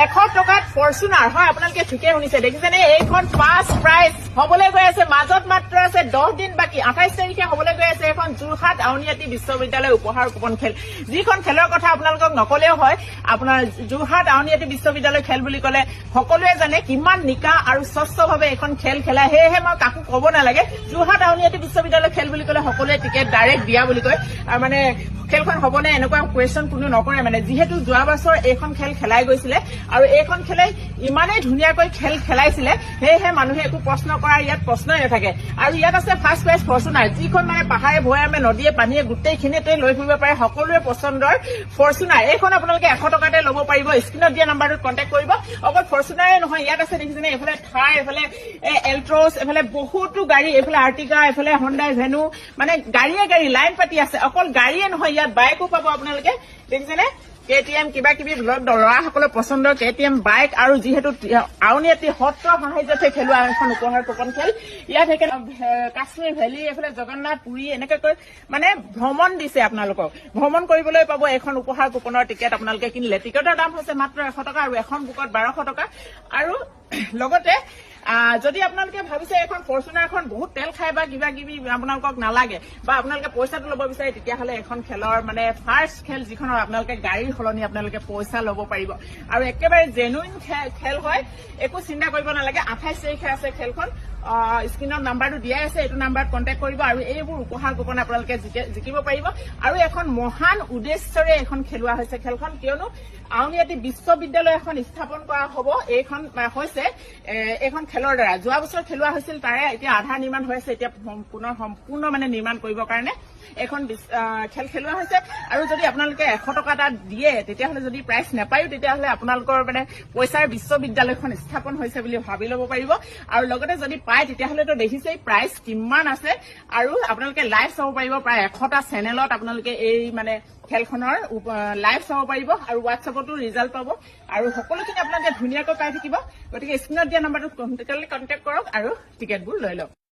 100 টকাত ফৰচুনাৰ হয় আপোনালোকে ঠিকে শুনিছে দেখিছেনে এইখন ফাৰ্ষ্ট প্ৰাইজ হবলৈ গৈ আছে মাজত মাত্ৰ আছে 10 দিন বাকি 28 তাৰিখে হবলৈ গৈ আছে এখন যোৰহাট আউনিআটি বিশ্ববিদ্যালয় উপহাৰ কুপন খেল যিখন খেলৰ কথা আপোনালোকক নকলেও হয় আপোনাৰ যোৰহাট আউনিআটি বিশ্ববিদ্যালয় খেল বুলি কলে সকলোৱে জানে কিমান নিকা আৰু স্বচ্ছভাৱে এখন খেল খেলা হেহে মই কাকো ক'ব নালাগে যোৰহাট আউনিআটি বিশ্ববিদ্যালয় খেল বুলি কলে সকলোৱে টিকেট ডাইৰেক্ট দিয়া বুলি কয় আৰু মানে খেলখন হবনে এনেকুৱা কোৱেশ্চন কোনো নকৰে মানে যিহেতু যোৱা বছৰ এইখন খেল খেলাই গৈছিলে আৰু এইখন খেলে ইমানেই ধুনীয়াকৈ খেল খেলাইছিলে হেহে মানুহে একো প্ৰশ্ন কৰাৰ ইয়াত প্ৰশ্নই নাথাকে আৰু ইয়াত আছে ফাৰ্ষ্ট প্ৰাইজ ফৰচুনাৰ যিখন মানে পাহাৰে ভৈয়ামে নদীয়ে পানীয়ে গোটেইখিনিতে লৈ ফুৰিব পাৰে সকলোৰে পচন্দৰ ফৰচুনাৰ এইখন আপোনালোকে 100 টকাতে ল'ব পাৰিব স্ক্ৰীনত দিয়া নাম্বাৰটোত কণ্টেক্ট কৰিব অকল ফৰচুনাৰে নহয় ইয়াত আছে দেখিছেনে এইফালে থাৰ এইফালে এল্ট্ৰছ এইফালে বহুতো গাড়ী এইফালে আৰ্টিকা এইফালে হণ্ডাই ভেনু মানে গাড়ীয়ে গাড়ী লাইন পাতি আছে অকল গাড়ীয়ে নহয় ইয়াত বাইকো পাব আপোনালোকে দেখিছেনে কেটিএম কিবা কিবি ল'ৰাসকলৰ পচন্দৰ কেটিএম বাইক আৰু যিহেতু আউনিআটি সত্ৰ সাহায্যতে খেলোৱা এখন উপহাৰ কুপন খেল ইয়াত কাশ্মীৰ ভেলী এইফালে জগন্নাথ পুৰী এনেকৈ মানে ভ্ৰমণ দিছে আপোনালোকক ভ্ৰমণ কৰিবলৈ পাব এখন উপহাৰ কুপনৰ টিকেট আপোনালোকে কিনিলে টিকেটৰ দাম হৈছে মাত্ৰ 100 টকা আৰু এখন বুকত 1200 টকা আৰু লগতে যদি আপোনালোকে ভাবিছে এখন ফৰচুনাৰখন বহুত তেল খায় বা কিবা কিবি আপোনালোকক নালাগে বা আপোনালোকে পইচাটো ল'ব বিচাৰে তেতিয়াহ'লে এখন খেলৰ মানে ফাৰ্ষ্ট খেল যিখনৰ আপোনালোকে গাড়ীৰ সলনি আপোনালোকে পইচা ল'ব পাৰিব আৰু একেবাৰে জেনুইন খেল হয় একো চিন্তা কৰিব নালাগে 28 তাৰিখে আছে খেলখন স্ক্ৰীনত নাম্বাৰটো দিয়াই আছে এইটো নাম্বাৰত কণ্টেক্ট কৰিব আৰু এইবোৰ উপহাৰ কুপন আপোনালোকে জিকিব পাৰিব আৰু এখন মহান উদ্দেশ্যৰে এখন খেলোৱা হৈছে খেলখন কিয়নো আউনিআটি বিশ্ববিদ্যালয় এখন স্থাপন কৰা হ'ব এইখন হৈছে এইখন খেলৰ দ্বাৰা যোৱা বছৰ খেলোৱা হৈছিল তাৰে এতিয়া আধা নিৰ্মাণ হৈ আছে এতিয়া সম্পূৰ্ণ মানে নিৰ্মাণ কৰিবৰ কাৰণে এখন খেল খেলোৱা হৈছে আৰু যদি আপোনালোকে 100 টকা এটা দিয়ে তেতিয়াহ'লে যদি প্ৰাইজ নাপায়ো তেতিয়াহ'লে আপোনালোকৰ মানে পইচাৰ বিশ্ববিদ্যালয়খন স্থাপন হৈছে বুলি ভাবি ল'ব পাৰিব আৰু লগতে যদি পায় তেতিয়াহ'লেতো দেখিছেই প্ৰাইজ কিমান আছে আৰু আপোনালোকে লাইভ চাব পাৰিব প্ৰায় 100টা চেনেলত আপোনালোকে এই মানে খেলখনৰ লাইভ চাব পাৰিব আৰু হোৱাটছএপতো ৰিজাল্ট পাব আৰু সকলোখিনি আপোনালোকে ধুনীয়াকৈ পাই থাকিব গতিকে স্ক্ৰীনত দিয়া নাম্বাৰটোত কণ্টেক্ট কৰক আৰু টিকেটবোৰ লৈ লওক